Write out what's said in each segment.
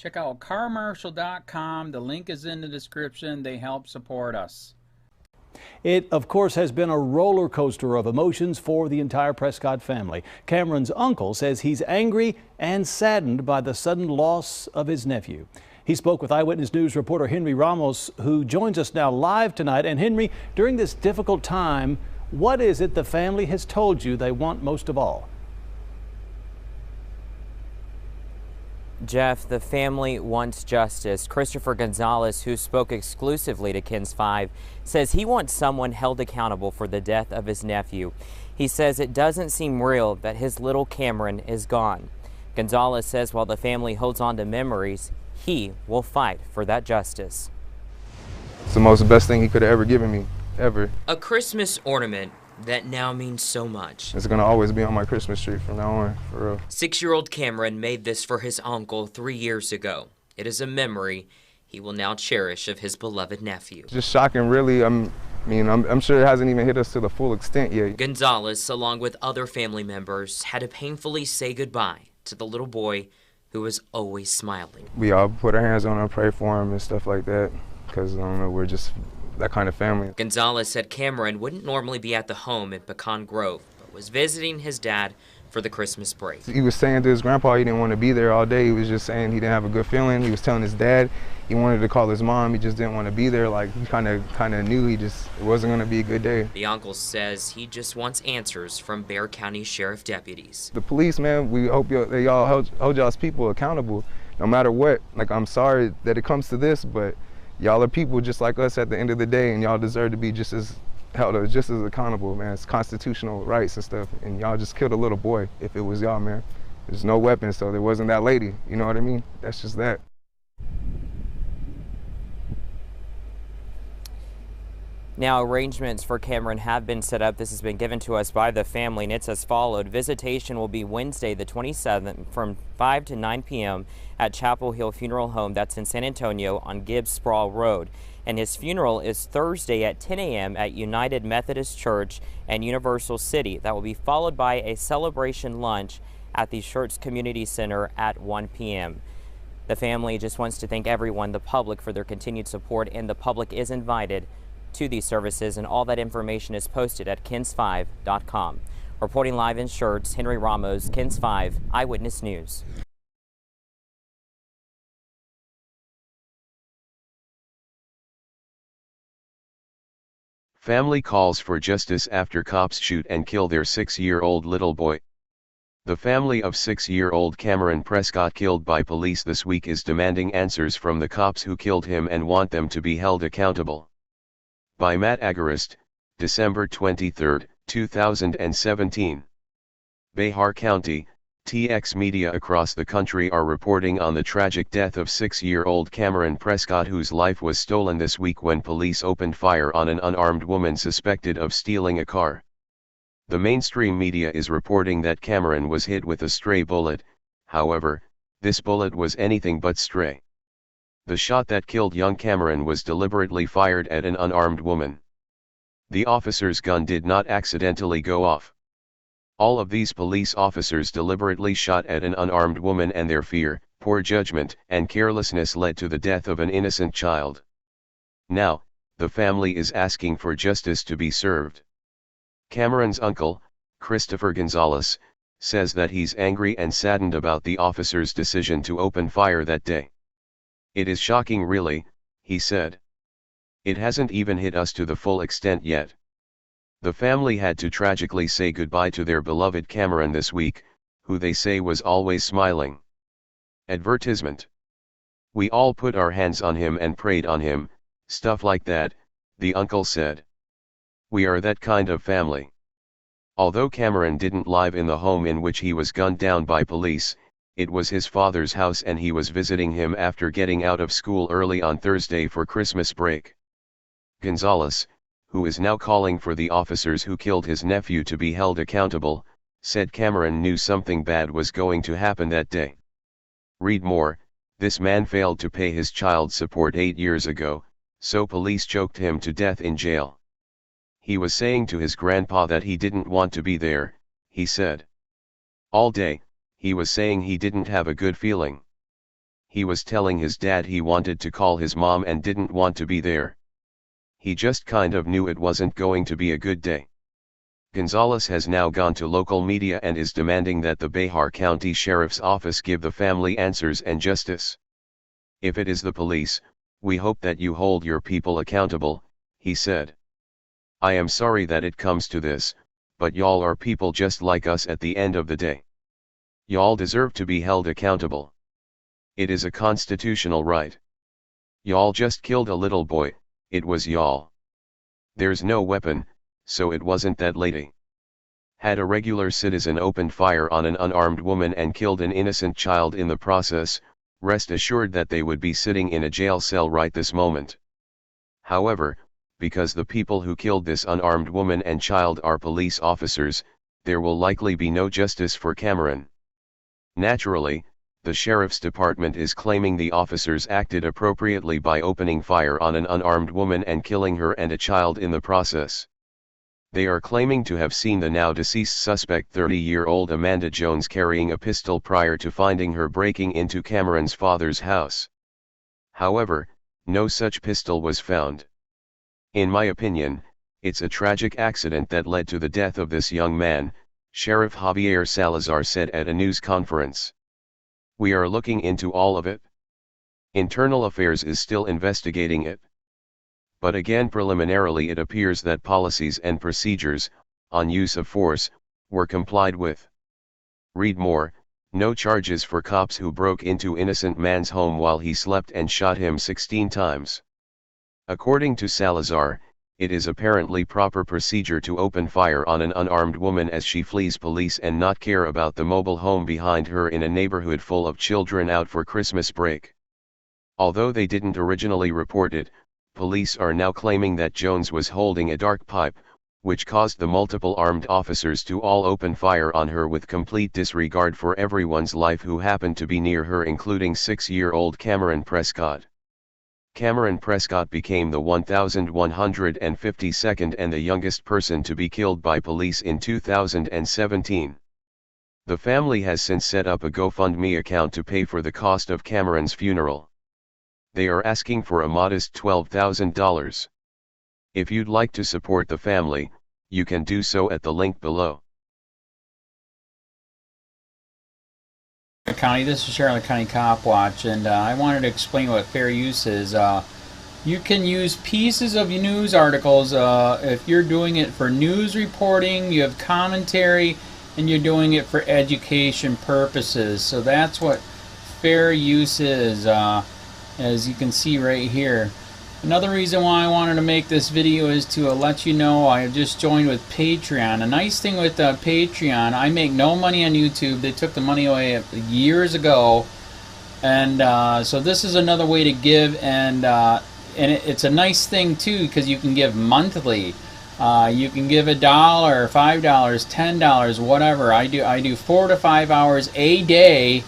Check out carmarshal.com. The link is in the description. They help support us. It, of course, has been a roller coaster of emotions for the entire Prescott family. Cameron's uncle says he's angry and saddened by the sudden loss of his nephew. He spoke with Eyewitness News reporter Henry Ramos, who joins us now live tonight. And Henry, during this difficult time, what is it the family has told you they want most of all? Jeff, the family wants justice. Christopher Gonzalez, who spoke exclusively to KENS 5, says he wants someone held accountable for the death of his nephew. He says it doesn't seem real that his little Cameron is gone. Gonzalez says while the family holds on to memories, he will fight for that justice. It's the best thing he could have ever given me, ever. A Christmas ornament that now means so much. It's gonna always be on my Christmas tree from now on, for real. 6-year-old Cameron made this for his uncle 3 years ago. It is a memory he will now cherish of his beloved nephew. Just shocking, really. I'm sure it hasn't even hit us to the full extent yet. Gonzalez, along with other family members, had to painfully say goodbye to the little boy who was always smiling. We all put our hands on him, pray for him and stuff like that, because I don't know, we're just that kind of family. Gonzalez said Cameron wouldn't normally be at the home in Pecan Grove, but was visiting his dad for the Christmas break. He was saying to his grandpa he didn't want to be there all day. He was just saying he didn't have a good feeling. He was telling his dad he wanted to call his mom. He just didn't want to be there. Like, he kind of knew it wasn't going to be a good day. The uncle says he just wants answers from Bexar County Sheriff deputies. The police, man, we hope y'all hold y'all's people accountable no matter what. Like, I'm sorry that it comes to this, but y'all are people just like us at the end of the day, and y'all deserve to be just as accountable, man. It's constitutional rights and stuff, and y'all just killed a little boy. If it was y'all, man, there's no weapons, so there wasn't that lady. You know what I mean? That's just that. Now, arrangements for Cameron have been set up. This has been given to us by the family, and it's as followed. Visitation will be Wednesday, the 27th, from 5 to 9 p.m. at Chapel Hill Funeral Home. That's in San Antonio on Gibbs Sproul Road. And his funeral is Thursday at 10 a.m. at United Methodist Church and Universal City. That will be followed by a celebration lunch at the Schertz Community Center at 1 p.m. The family just wants to thank everyone, the public, for their continued support, and the public is invited to these services, and all that information is posted at kens5.com. Reporting live in Schertz, Henry Ramos, KENS 5 Eyewitness News. Family calls for justice after cops shoot and kill their 6-year-old little boy. The family of 6-year-old Cameron Prescott killed by police this week is demanding answers from the cops who killed him and want them to be held accountable. By Matt Agarist, December 23, 2017. Bexar County, TX media across the country are reporting on the tragic death of 6-year-old Cameron Prescott, whose life was stolen this week when police opened fire on an unarmed woman suspected of stealing a car. The mainstream media is reporting that Cameron was hit with a stray bullet. However, this bullet was anything but stray. The shot that killed young Cameron was deliberately fired at an unarmed woman. The officer's gun did not accidentally go off. All of these police officers deliberately shot at an unarmed woman, and their fear, poor judgment, and carelessness led to the death of an innocent child. Now, the family is asking for justice to be served. Cameron's uncle, Christopher Gonzalez, says that he's angry and saddened about the officer's decision to open fire that day. "It is shocking, really," he said. "It hasn't even hit us to the full extent yet." The family had to tragically say goodbye to their beloved Cameron this week, who they say was always smiling. Advertisement. "We all put our hands on him and prayed on him, stuff like that," the uncle said. "We are that kind of family." Although Cameron didn't live in the home in which he was gunned down by police, it was his father's house, and he was visiting him after getting out of school early on Thursday for Christmas break. Gonzalez, who is now calling for the officers who killed his nephew to be held accountable, said Cameron knew something bad was going to happen that day. Read more. "This man failed to pay his child support 8 years ago, so police choked him to death in jail. He was saying to his grandpa that he didn't want to be there," he said. "All day, he was saying he didn't have a good feeling. he was telling his dad he wanted to call his mom and didn't want to be there. He just kind of knew it wasn't going to be a good day. Gonzalez has now gone to local media and is demanding that the Bihar County Sheriff's Office give the family answers and justice. If it is the police, we hope that you hold your people accountable, he said. I am sorry that it comes to this, but y'all are people just like us at the end of the day. Y'all deserve to be held accountable. It is a constitutional right. Y'all just killed a little boy, it was y'all. There's no weapon, so it wasn't that lady. Had a regular citizen opened fire on an unarmed woman and killed an innocent child in the process, rest assured that they would be sitting in a jail cell right this moment. However, because the people who killed this unarmed woman and child are police officers, there will likely be no justice for Cameron. Naturally, the sheriff's department is claiming the officers acted appropriately by opening fire on an unarmed woman and killing her and a child in the process. They are claiming to have seen the now deceased suspect 30-year-old Amanda Jones carrying a pistol prior to finding her breaking into Cameron's father's house. However, no such pistol was found. In my opinion, it's a tragic accident that led to the death of this young man, Sheriff Javier Salazar said at a news conference. We are looking into all of it. Internal Affairs is still investigating it. But again, preliminarily it appears that policies and procedures, on use of force, were complied with. Read more. No charges for cops who broke into innocent man's home while he slept and shot him 16 times. According to Salazar, it is apparently proper procedure to open fire on an unarmed woman as she flees police and not care about the mobile home behind her in a neighborhood full of children out for Christmas break. Although they didn't originally report it, police are now claiming that Jones was holding a dark pipe, which caused the multiple armed officers to all open fire on her with complete disregard for everyone's life who happened to be near her, including 6-year-old Cameron Prescott. Cameron Prescott became the 1,152nd and the youngest person to be killed by police in 2017. The family has since set up a GoFundMe account to pay for the cost of Cameron's funeral. They are asking for a modest $12,000. If you'd like to support the family, you can do so at the link below. County, this is Charlotte County Cop Watch, and I wanted to explain what fair use is. You can use pieces of your news articles if you're doing it for news reporting, you have commentary, and you're doing it for education purposes. So that's what fair use is, as you can see right here. Another reason why I wanted to make this video is to let you know I have just joined with Patreon. A nice thing with Patreon, I make no money on YouTube. They took the money away years ago, and so this is another way to give, and it's a nice thing too because you can give monthly. You can give $1, $5, $10, whatever. I do 4 to 5 hours a day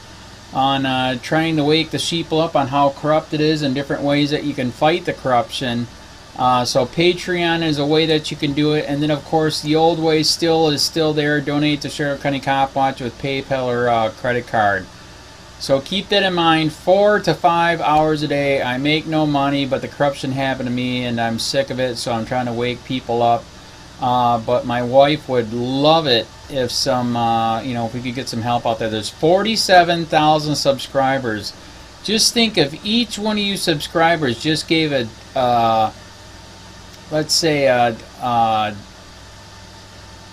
on trying to wake the sheeple up on how corrupt it is and different ways that you can fight the corruption. So Patreon is a way that you can do it, and then of course the old way is still there. Donate to Sheriff County Cop Watch with PayPal or credit card. So keep that in mind. 4 to 5 hours a day. I make no money, but the corruption happened to me and I'm sick of it, so I'm trying to wake people up. But my wife would love it if if we could get some help out there. There's 47,000 subscribers. Just think if each one of you subscribers just gave let's say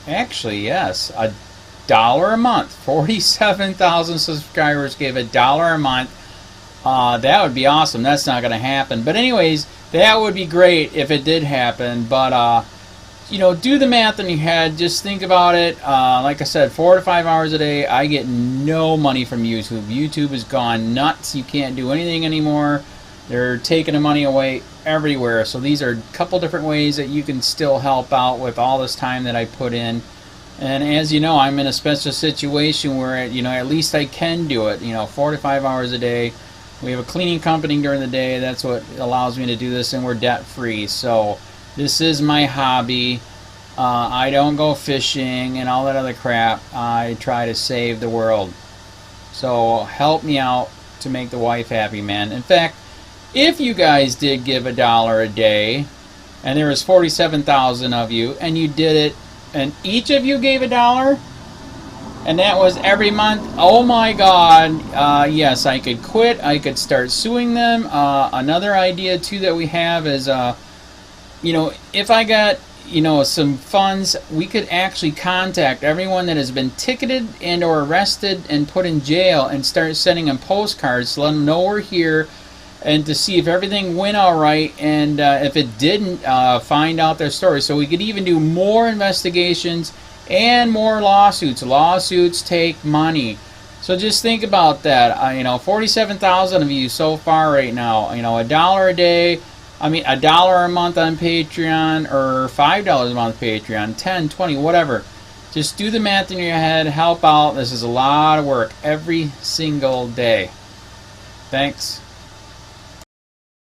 actually yes, $1 a month. 47,000 subscribers gave $1 a month. That would be awesome. That's not going to happen. But anyways, that would be great if it did happen. But do the math in your head. Just think about it. Like I said, 4 to 5 hours a day. I get no money from YouTube. YouTube has gone nuts. You can't do anything anymore. They're taking the money away everywhere. So these are a couple different ways that you can still help out with all this time that I put in. And as you know, I'm in a special situation where at least I can do it. 4 to 5 hours a day. We have a cleaning company during the day. That's what allows me to do this, and we're debt free. So this is my hobby. I don't go fishing and all that other crap. I try to save the world. So help me out. to make the wife happy, man. In fact, if you guys did give $1 a day, and there was 47,000 of you, and you did it, and each of you gave $1, and that was every month, oh my God, yes, I could quit. I could start suing them. Another idea too that we have is, you know, if I got, you know, some funds, we could actually contact everyone that has been ticketed and or arrested and put in jail and start sending them postcards to let them know we're here, and to see if everything went all right, and if it didn't, find out their story. So we could even do more investigations and more lawsuits. Lawsuits take money. So just think about that. You know, 47,000 of you so far right now, you know, $1 a day, I mean $1 a month on Patreon, or $5 a month Patreon, 10, 20, whatever. Just do the math in your head, help out. This is a lot of work every single day. Thanks.